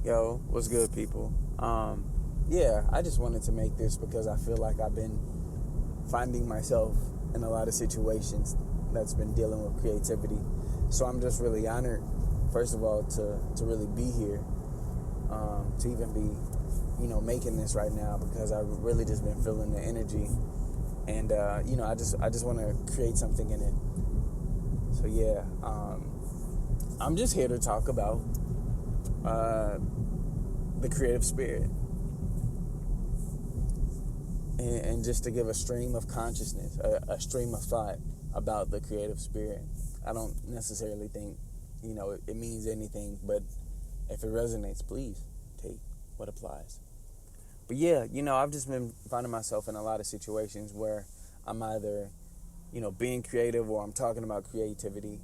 Yo, what's good, people? Yeah, I just wanted to make this because I feel like I've been finding myself in a lot of situations that's been dealing with creativity. So I'm just really honored, first of all, to really be here, to even be, making this right now because I've really just been feeling the energy, and I just want to create something in it. So yeah, I'm just here to talk about uh, the creative spirit. And just to give a stream of consciousness, a stream of thought about the creative spirit. I don't necessarily think, it means anything, but if it resonates, please take what applies. But yeah, I've just been finding myself in a lot of situations where I'm either, being creative or I'm talking about creativity,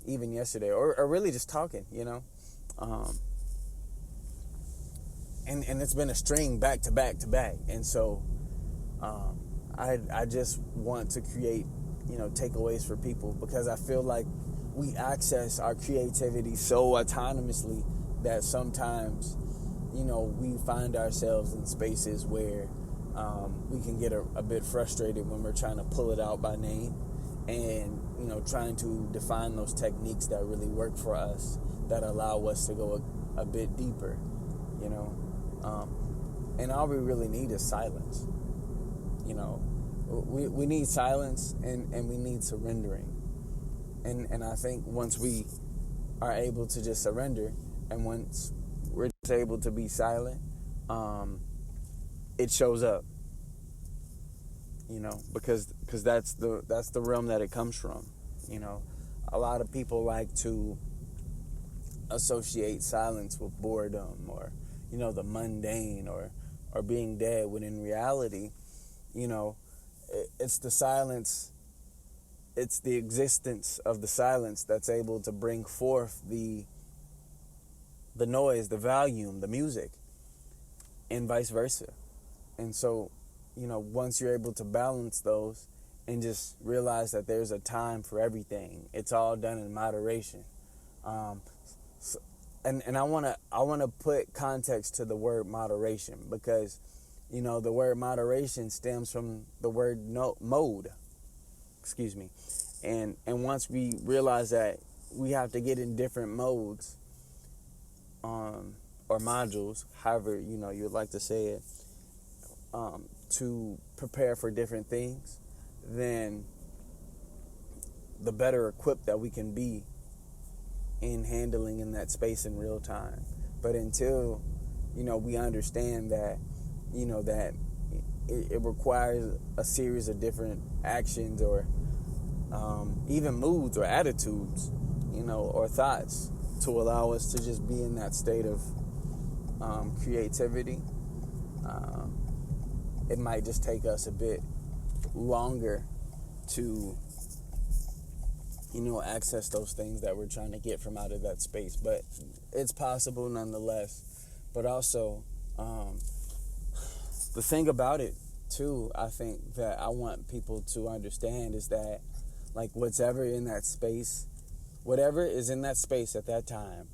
even yesterday, or really just talking, Um, and it's been a string back to back to back. And so um, I just want to create, takeaways for people because I feel like we access our creativity so autonomously that sometimes, we find ourselves in spaces where we can get a bit frustrated when we're trying to pull it out by name and, trying to define those techniques that really work for us, that allow us to go a bit deeper, you know. And all we really need is silence. We need silence and we need surrendering. And I think once we are able to just surrender and once we're just able to be silent, it shows up, because that's the realm that it comes from. You know, a lot of people like to associate silence with boredom or, the mundane or being dead, when in reality, you know, it's the silence, it's the existence of the silence that's able to bring forth the noise, the volume, the music, and vice versa. And so, once you're able to balance those and just realize that there's a time for everything, it's all done in moderation. Um, so, and I wanna put context to the word moderation because, the word moderation stems from the word mode. Excuse me. And once we realize that we have to get in different modes, or modules, however you'd like to say it, to prepare for different things, then the better equipped that we can be in handling in that space in real time. But until we understand that that it requires a series of different actions or even moods or attitudes, or thoughts to allow us to just be in that state of creativity. Um, it might just take us a bit longer to, access those things that we're trying to get from out of that space. But it's possible nonetheless. But also, the thing about it, too, I think that I want people to understand is that, like, whatever is in that space at that time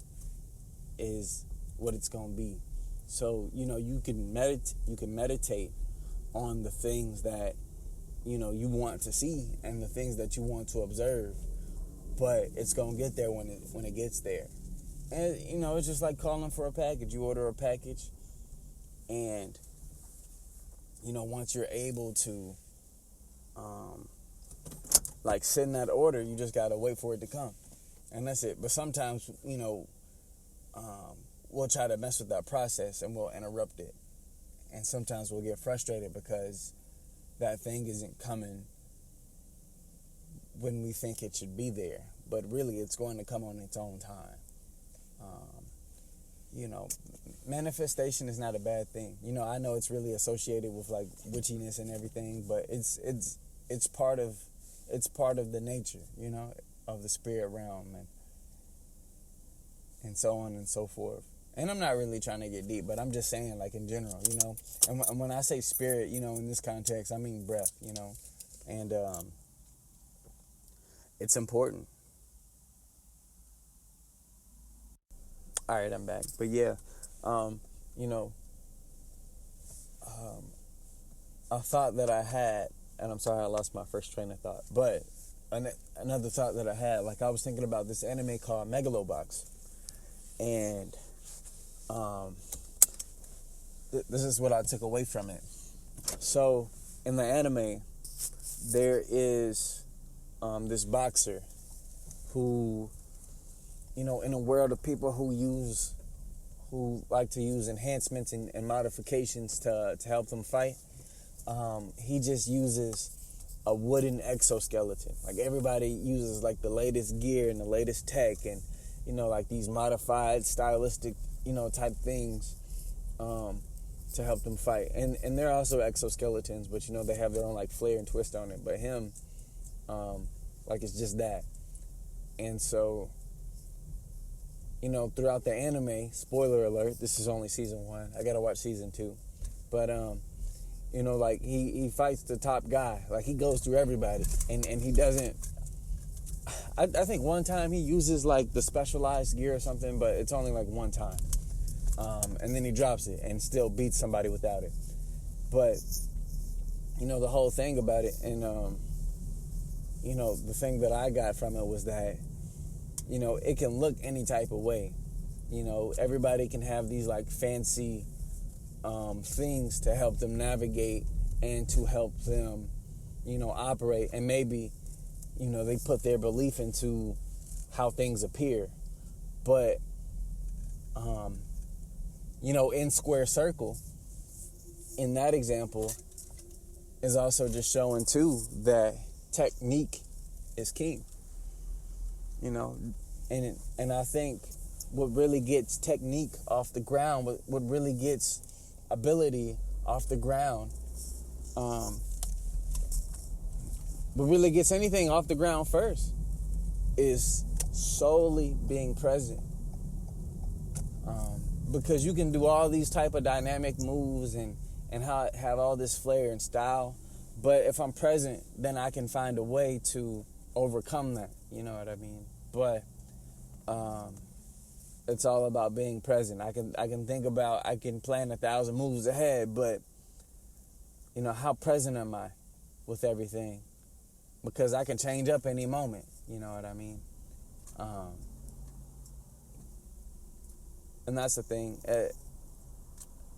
is what it's going to be. So, you can meditate on the things that, you want to see and the things that you want to observe, but it's going to get there when it gets there. And, it's just like calling for a package. You order a package and, once you're able to, like, send that order, you just got to wait for it to come. And that's it. But sometimes, we'll try to mess with that process and we'll interrupt it. And sometimes we'll get frustrated because that thing isn't coming when we think it should be there. But really, it's going to come on its own time. Um, Manifestation is not a bad thing. I know it's really associated with, like, witchiness and everything, but it's part of the nature, of the spirit realm and so on and so forth. And I'm not really trying to get deep, but I'm just saying, like, in general, And when I say spirit, in this context, I mean breath, And it's important. All right, I'm back. But yeah, you know, a thought that I had, and I'm sorry I lost my first train of thought, but another thought that I had, like I was thinking about this anime called Megalobox, and this is what I took away from it. So in the anime, there is this boxer who, in a world of people who like to use enhancements and modifications to help them fight, he just uses a wooden exoskeleton. Like everybody uses like the latest gear and the latest tech and, like these modified stylistic, type things to help them fight. And they're also exoskeletons, but they have their own like flair and twist on it. But him, like it's just that. And so, throughout the anime, spoiler alert, this is only season 1. I gotta watch season 2. But like he fights the top guy. Like he goes through everybody, and he doesn't. I think one time he uses like the specialized gear or something, but it's only like one time, and then he drops it and still beats somebody without it. But the whole thing about it, and the thing that I got from it was that it can look any type of way. Everybody can have these like fancy things to help them navigate and to help them, operate. And maybe, they put their belief into how things appear. But, in Square Circle, in that example, is also just showing too that technique is king. And I think what really gets technique off the ground, what really gets ability off the ground, what really gets anything off the ground first is solely being present. Because you can do all these type of dynamic moves and have all this flair and style, but if I'm present, then I can find a way to overcome that. You know what I mean? But it's all about being present. I can plan 1,000 moves ahead, but how present am I with everything? Because I can change up any moment. You know what I mean? And that's the thing.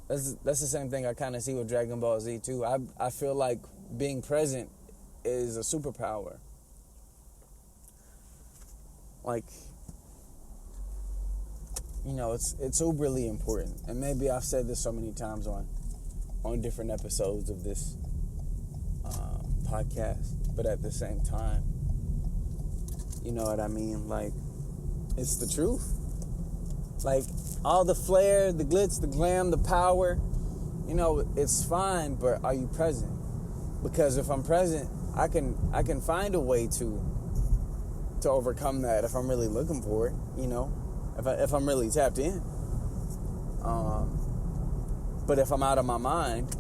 That's the same thing I kind of see with Dragon Ball Z too. I feel like being present is a superpower. Like, it's uberly important. And maybe I've said this so many times on different episodes of this podcast, but at the same time, you know what I mean? Like, it's the truth. Like, all the flair, the glitz, the glam, the power, it's fine, but are you present? Because if I'm present, I can find a way to overcome that if I'm really looking for it, if I'm really tapped in. But if I'm out of my mind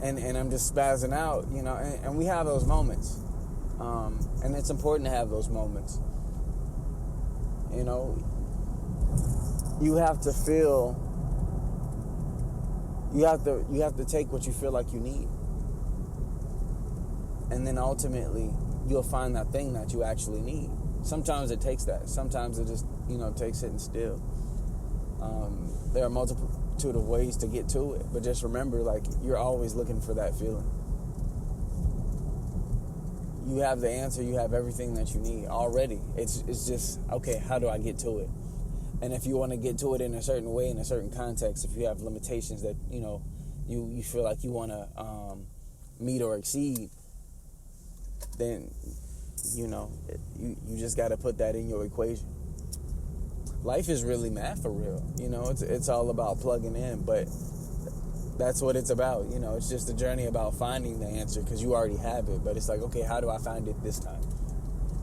and I'm just spazzing out, and we have those moments, and it's important to have those moments. You have to feel. You have to take what you feel like you need, and then ultimately you'll find that thing that you actually need. Sometimes it takes that. Sometimes it just takes sitting still. There are a multitude of ways to get to it, but just remember, like, you're always looking for that feeling. You have the answer. You have everything that you need already. It's just, okay, how do I get to it? And if you want to get to it in a certain way, in a certain context, if you have limitations that, you feel like you want to meet or exceed, then, you just got to put that in your equation. Life is really math for real. It's all about plugging in, but that's what it's about. It's just a journey about finding the answer because you already have it. But it's like, okay, how do I find it this time?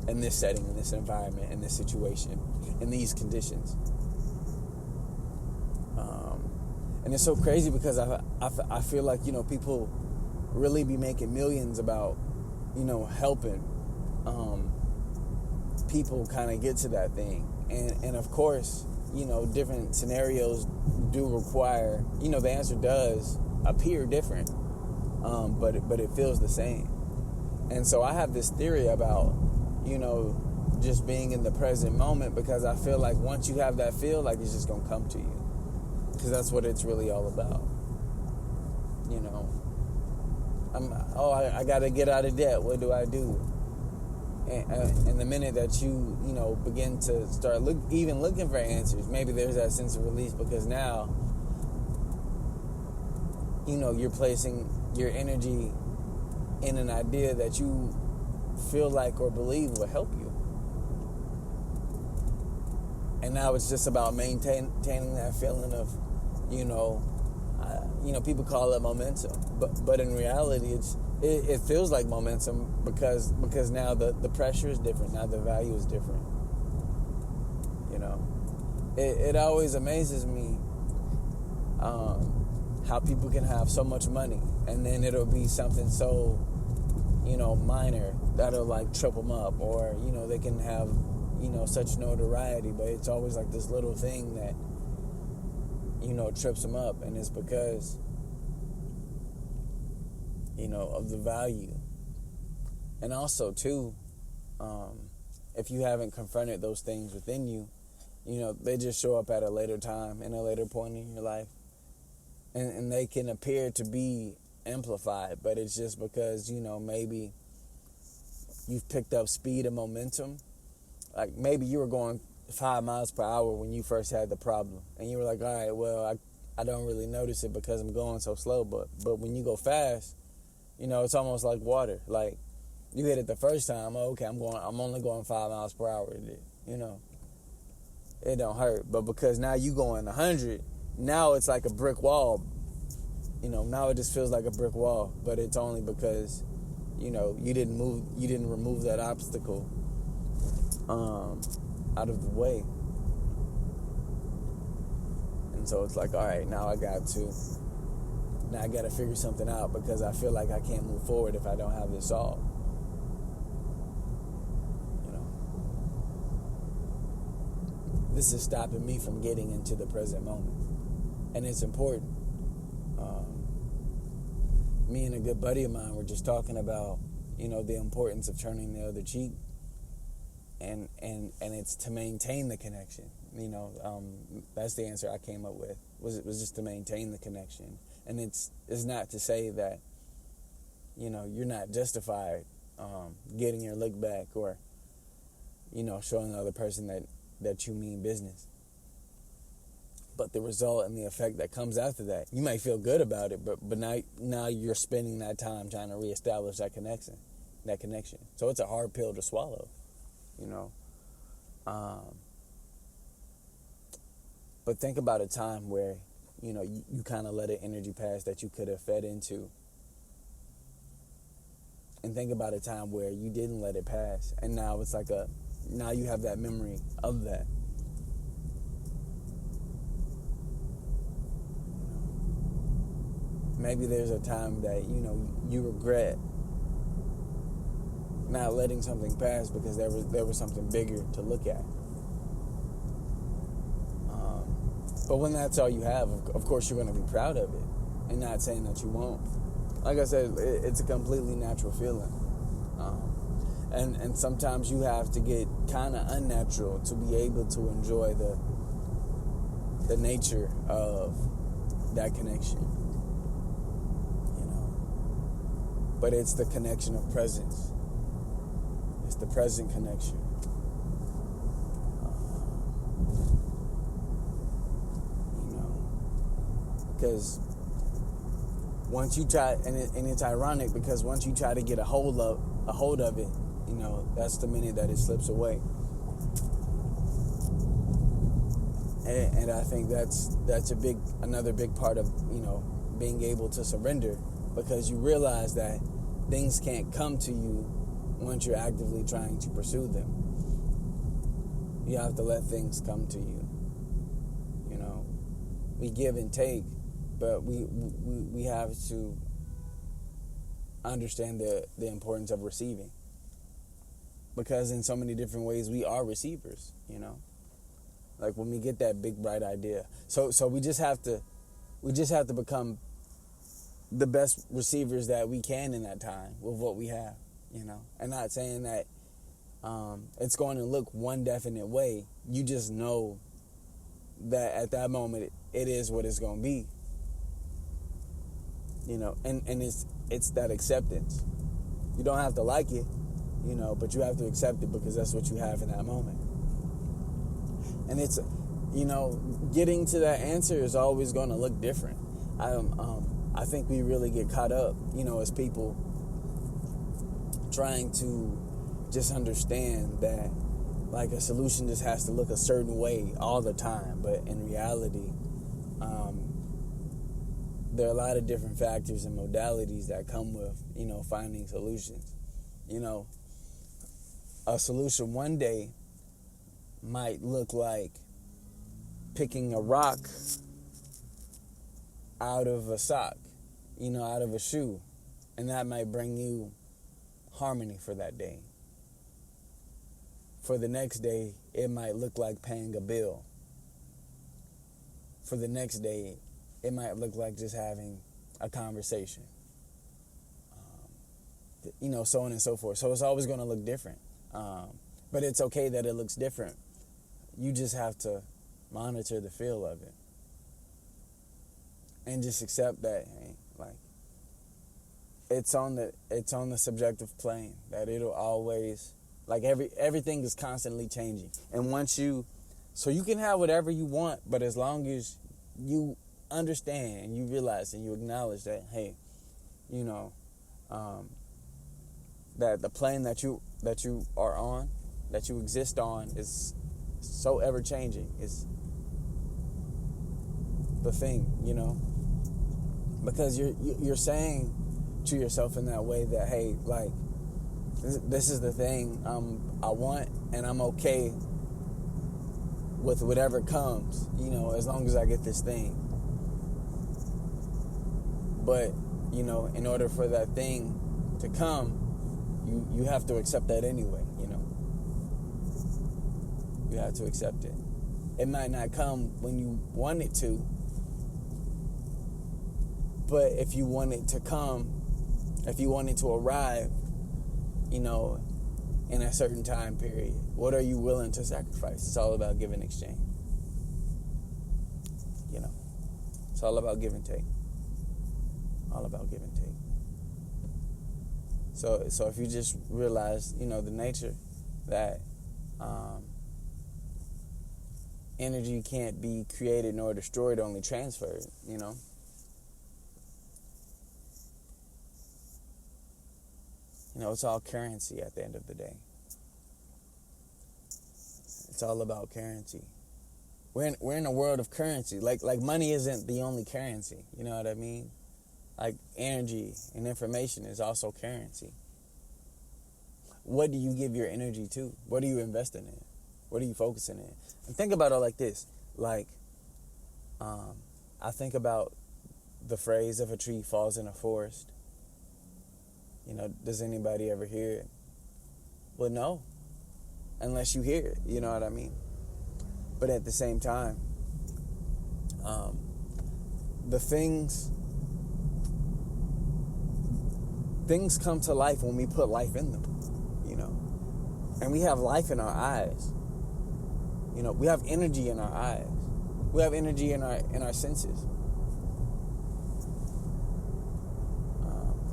In this setting, in this environment, in this situation, in these conditions. And it's so crazy because I feel like, people really be making millions about, helping people kind of get to that thing. And of course, different scenarios do require, the answer does appear different, but it feels the same. And so I have this theory about, just being in the present moment, because I feel like once you have that feel, like it's just going to come to you. Because that's what it's really all about. I got to get out of debt. What do I do? And the minute that you begin to start looking for answers, maybe there's that sense of release, because now, you're placing your energy in an idea that you feel like or believe will help you. And now it's just about maintaining that feeling of, people call it momentum, but in reality, it feels like momentum because now the pressure is different. Now the value is different. It always amazes me how people can have so much money, and then it'll be something so minor that'll like trip them up, or they can have such notoriety, but it's always like this little thing that trips them up, and it's because of the value. And also too, if you haven't confronted those things within you, they just show up at a later time, in a later point in your life, and they can appear to be amplified, but it's just because maybe you've picked up speed and momentum. Like maybe you were going 5 miles per hour when you first had the problem, and you were like, all right, well, I don't really notice it because I'm going so slow, but when you go fast, it's almost like water. Like you hit it the first time, okay, I'm only going 5 miles per hour. It don't hurt, but because now you going 100, now it's like a brick wall. Now it just feels like a brick wall, but it's only because you didn't remove that obstacle out of the way. And so it's like, all right, now I got to figure something out, because I feel like I can't move forward if I don't have this solved. This is stopping me from getting into the present moment, and it's important. Me and a good buddy of mine were just talking about the importance of turning the other cheek, and it's to maintain the connection. That's the answer I came up with, was just to maintain the connection. And it's not to say that you're not justified getting your lick back, or showing the other person that you mean business. But the result and the effect that comes after that, you might feel good about it, but now you're spending that time trying to reestablish that connection. So it's a hard pill to swallow, But think about a time where, you kind of let an energy pass that you could have fed into. And think about a time where you didn't let it pass. And now it's like now you have that memory of that. Maybe there's a time that, you regret not letting something pass because there was something bigger to look at. But when that's all you have, of course you're going to be proud of it, and not saying that you won't. Like I said, it's a completely natural feeling. And sometimes you have to get kind of unnatural to be able to enjoy the nature of that connection. But it's the connection of presence. It's the present connection. Because once you try, and it's ironic, because once you try to get a hold of it, that's the minute that it slips away. And I think that's another big part of being able to surrender, because you realize that things can't come to you once you're actively trying to pursue them. You have to let things come to you. We give and take, but we have to understand the importance of receiving, because in so many different ways we are receivers. Like when we get that big bright idea. So we just have to become the best receivers that we can in that time with what we have, you know. And not saying that it's going to look one definite way. You just know that at that moment it is what it's going to be, you know. And it's that acceptance. You don't have to like it, you know, but you have to accept it because that's what you have in that moment. And it's, you know, getting to that answer is always going to look different. I think we really get caught up, you know, as people trying to just understand that, like, a solution just has to look a certain way all the time. But in reality, there are a lot of different factors and modalities that come with, you know, finding solutions. You know, a solution one day might look like picking a rock out of a sock, you know, out of a shoe, and that might bring you harmony for that day. For the next day, it might look like paying a bill. For the next day, it might look like just having a conversation. You know, so on and so forth. So it's always going to look different. But it's okay that it looks different. You just have to monitor the feel of it. And just accept that, hey, like, it's on the subjective plane, that it'll always, like, everything is constantly changing. And so you can have whatever you want, but as long as you understand and you realize and you acknowledge that, hey, you know, that the plane that you are on, that you exist on, is so ever changing. Is the thing, you know, because you're saying to yourself in that way that, hey, like, this is the thing I want, and I'm okay with whatever comes, you know, as long as I get this thing. But, you know, in order for that thing to come, you have to accept that anyway, you know. You have to accept it. It might not come when you want it to, but if you want it to come, if you want it to arrive, you know, in a certain time period, what are you willing to sacrifice? It's all about give and exchange. You know, it's all about give and take. All about give and take. So if you just realize, you know, the nature that energy can't be created nor destroyed, only transferred, you know. You know, it's all currency at the end of the day. It's all about currency. We're in a world of currency. Like money isn't the only currency. You know what I mean? Like energy and information is also currency. What do you give your energy to? What are you investing in? What are you focusing in? And think about it like this. Like, I think about the phrase, if a tree falls in a forest. You know, does anybody ever hear it? Well, no. Unless you hear it, you know what I mean? But at the same time, the things come to life when we put life in them, you know. And we have life in our eyes. You know, we have energy in our eyes. We have energy in our senses.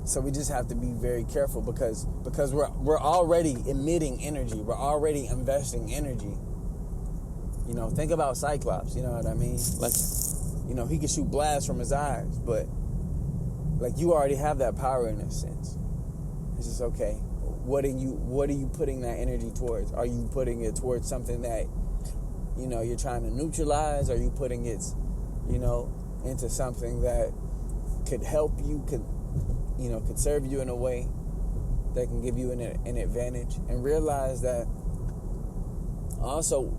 So we just have to be very careful because we're already emitting energy. We're already investing energy. You know, think about Cyclops, you know what I mean? Like, you know, he can shoot blasts from his eyes, but like, you already have that power in a sense. It's just, okay, what are you putting that energy towards? Are you putting it towards something that, you know, you're trying to neutralize? Are you putting it, you know, into something that could help you, could serve you in a way that can give you an advantage? And realize that also,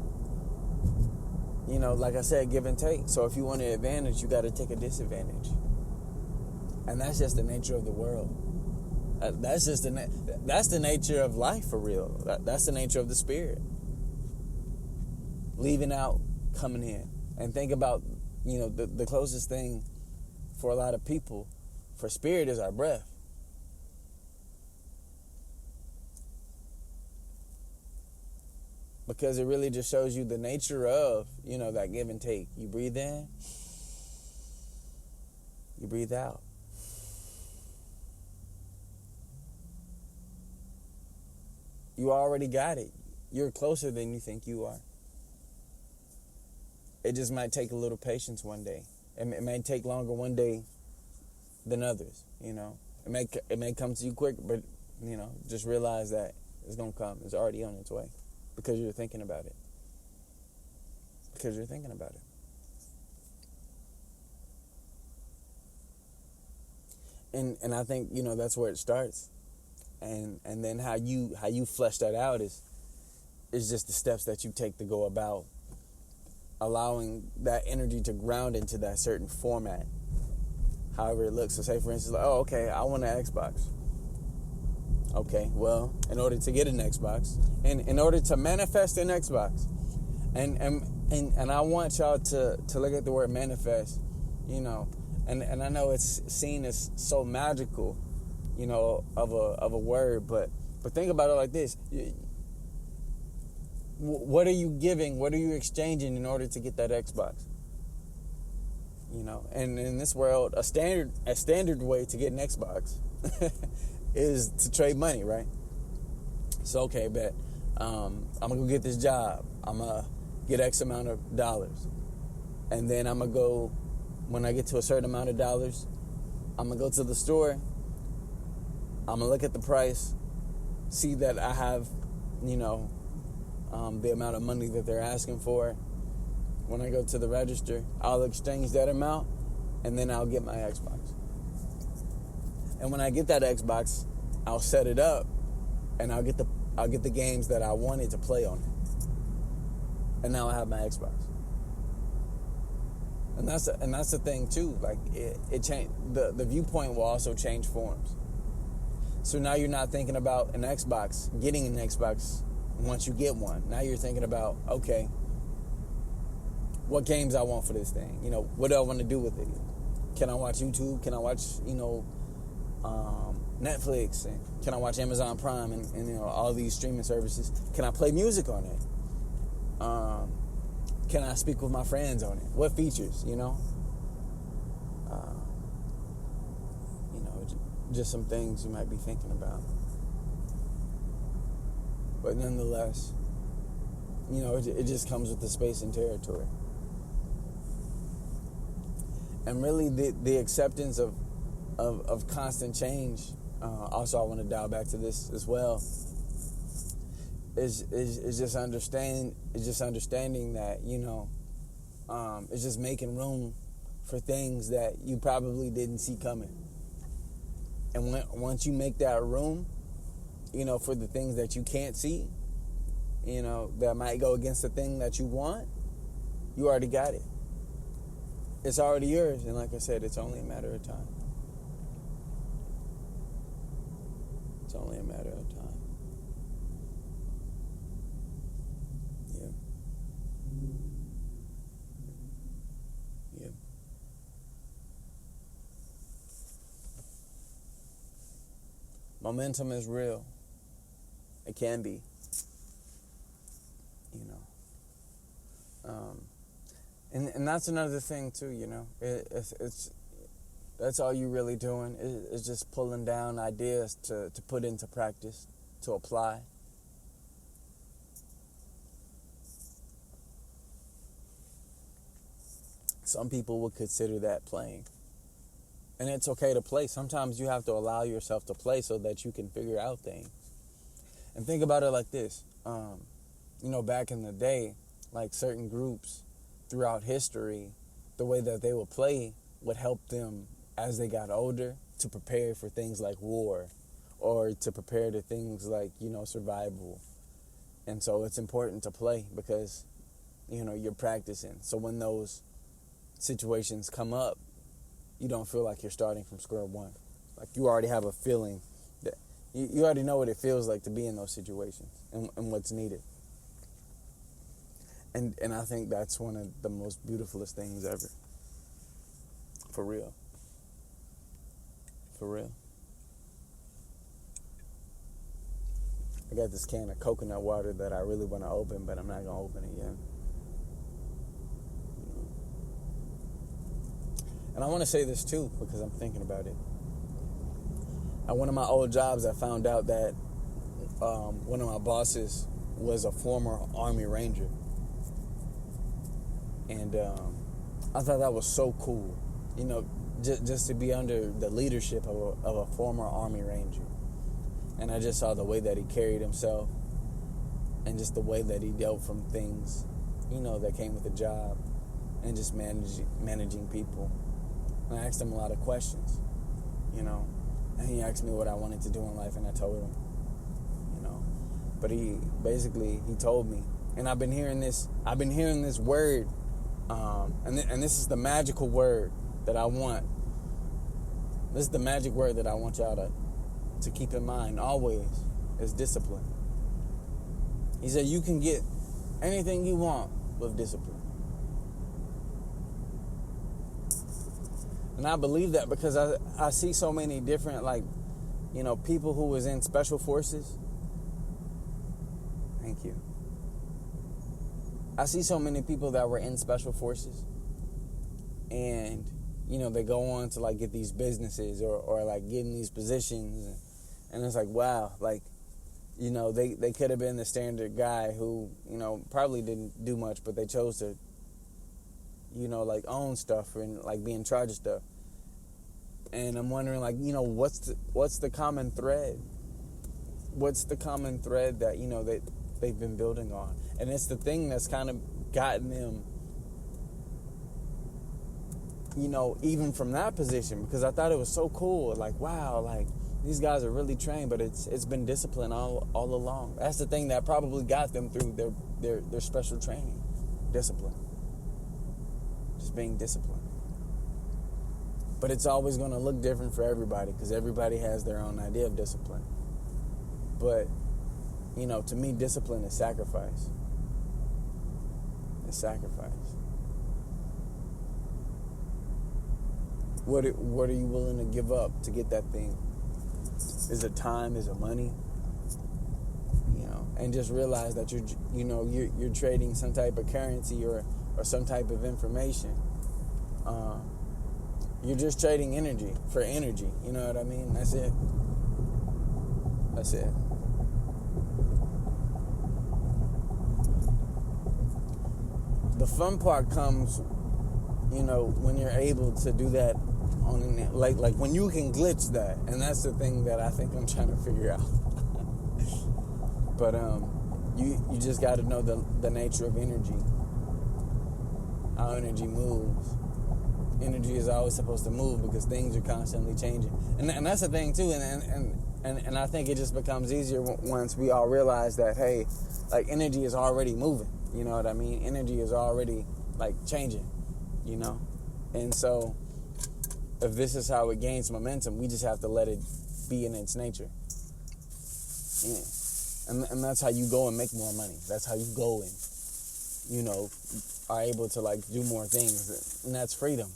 you know, like I said, give and take. So if you want an advantage, you got to take a disadvantage. And that's just the nature of the world. That's the nature of life, for real. That's the nature of the spirit. Leaving out coming in. And think about, the closest thing for a lot of people for spirit is our breath. Because it really just shows you the nature of, that give and take. You breathe in, you breathe out. You already got it. You're closer than you think you are. It just might take a little patience one day. It may take longer one day than others, It may come to you quick, but, just realize that it's going to come. It's already on its way because you're thinking about it. Because you're thinking about it. And I think, that's where it starts. And then how you flesh that out is just the steps that you take to go about allowing that energy to ground into that certain format, however it looks. So say, for instance, okay, I want an Xbox. Okay, well, in order to get an Xbox, and in order to manifest an Xbox, and I want y'all to look at the word manifest, and I know it's seen as so magical, of a word, but think about it like this. What are you giving? What are you exchanging in order to get that Xbox? And in this world, a standard way to get an Xbox is to trade money, right? So, okay, bet. I'm going to go get this job. I'm going to get X amount of dollars. And then I'm going to go, when I get to a certain amount of dollars, I'm going to go to the store. I'm going to look at the price, see that I have, the amount of money that they're asking for. When I go to the register, I'll exchange that amount, and then I'll get my Xbox. And when I get that Xbox, I'll set it up, and I'll get the games that I wanted to play on it. And now I have my Xbox. And that's the thing too. Like it changed. The viewpoint will also change forms. So now you're not thinking about getting an Xbox once you get one. Now you're thinking about, okay, what games I want for this thing. What do I want to do with it? Can I watch YouTube? Can I watch, Netflix? And can I watch Amazon Prime and all these streaming services? Can I play music on it? Can I speak with my friends on it? What features, just some things you might be thinking about. But nonetheless, it just comes with the space and territory. And really the acceptance of constant change, also I want to dial back to this as well, is just understanding that, it's just making room for things that you probably didn't see coming. And once you make that room, for the things that you can't see, that might go against the thing that you want, you already got it. It's already yours. And like I said, it's only a matter of time. It's only a matter of time. Yeah. Yeah. Momentum is real. It can be. And that's another thing too, it's that's all you really doing is just pulling down ideas to put into practice, to apply. Some people would consider that playing. And it's okay to play. Sometimes you have to allow yourself to play so that you can figure out things. And think about it like this. Back in the day, like certain groups throughout history, the way that they would play would help them as they got older to prepare for things like war or to prepare to things like, survival. And so it's important to play because, you're practicing. So when those situations come up, you don't feel like you're starting from square one. Like you already have a feeling that you already know what it feels like to be in those situations and what's needed. And I think that's one of the most beautifulest things ever. For real. For real. I got this can of coconut water that I really want to open, but I'm not going to open it yet. And I want to say this too, because I'm thinking about it. At one of my old jobs, I found out that one of my bosses was a former Army Ranger. And I thought that was so cool, you know, just to be under the leadership of a former Army Ranger. And I just saw the way that he carried himself and just the way that he dealt from things, you know, that came with the job and just managing people. And I asked him a lot of questions, you know, and he asked me what I wanted to do in life, and I told him, you know. But he told me, and I've been hearing this word, and this is the magical word that I want. This is the magic word that I want y'all to keep in mind always, is discipline. He said you can get anything you want with discipline. And I believe that because I see so many different, like, you know, people who was in special forces. Thank you. I see so many people that were in special forces, and, you know, they go on to, like, get these businesses or like, get in these positions. And it's like, wow, like, you know, they could have been the standard guy who, you know, probably didn't do much, but they chose to, you know, like, own stuff and, like, be in charge of stuff. And I'm wondering, like, you know, what's the common thread? What's the common thread that, you know, that they've been building on? And it's the thing that's kind of gotten them, you know, even from that position, because I thought it was so cool. Like, wow, like, these guys are really trained, but it's been discipline all along. That's the thing that probably got them through their special training. Discipline. Just being disciplined. But it's always going to look different for everybody, because everybody has their own idea of discipline. But, you know, to me, discipline is sacrifice. It's sacrifice. What are you willing to give up to get that thing? Is it time? Is it money? You know, and just realize that you're trading some type of currency or some type of information. You're just trading energy for energy. You know what I mean? That's it. That's it. The fun part comes, you know, when you're able to do that on, like when you can glitch that, and that's the thing that I think I'm trying to figure out. But you just got to know the nature of energy, how energy moves. Energy is always supposed to move because things are constantly changing, and that's the thing too. And I think it just becomes easier once we all realize that, hey, like, energy is already moving. You know what I mean? Energy is already, like, changing. You know, and so if this is how it gains momentum, we just have to let it be in its nature. Yeah. And that's how you go and make more money. That's how you go and, you know, are able to, like, do more things, and that's freedom.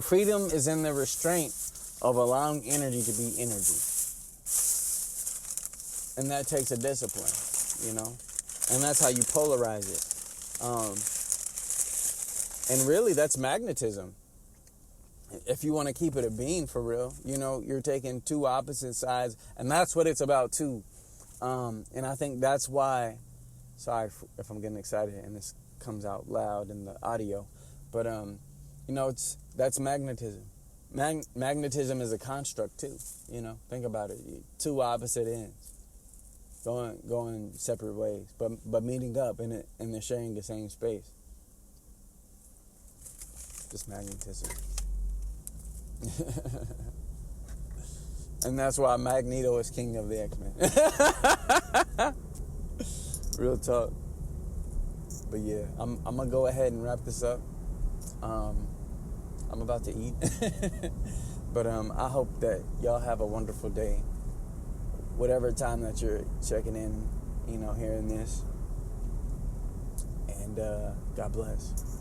Freedom is in the restraint of allowing energy to be energy. And that takes a discipline, you know? And that's how you polarize it. And really, that's magnetism. If you want to keep it a being for real, you know, you're taking two opposite sides, and that's what it's about too. And I think that's why, sorry if I'm getting excited and this comes out loud in the audio, but you know, that's magnetism. Magnetism is a construct too. You know, think about it. Two opposite ends, going separate ways, but meeting up and they're sharing the same space. Just magnetism. And that's why Magneto is king of the X-Men. Real talk. But yeah, I'm gonna go ahead and wrap this up. I'm about to eat. But I hope that y'all have a wonderful day. Whatever time that you're checking in, you know, hearing this. and God bless.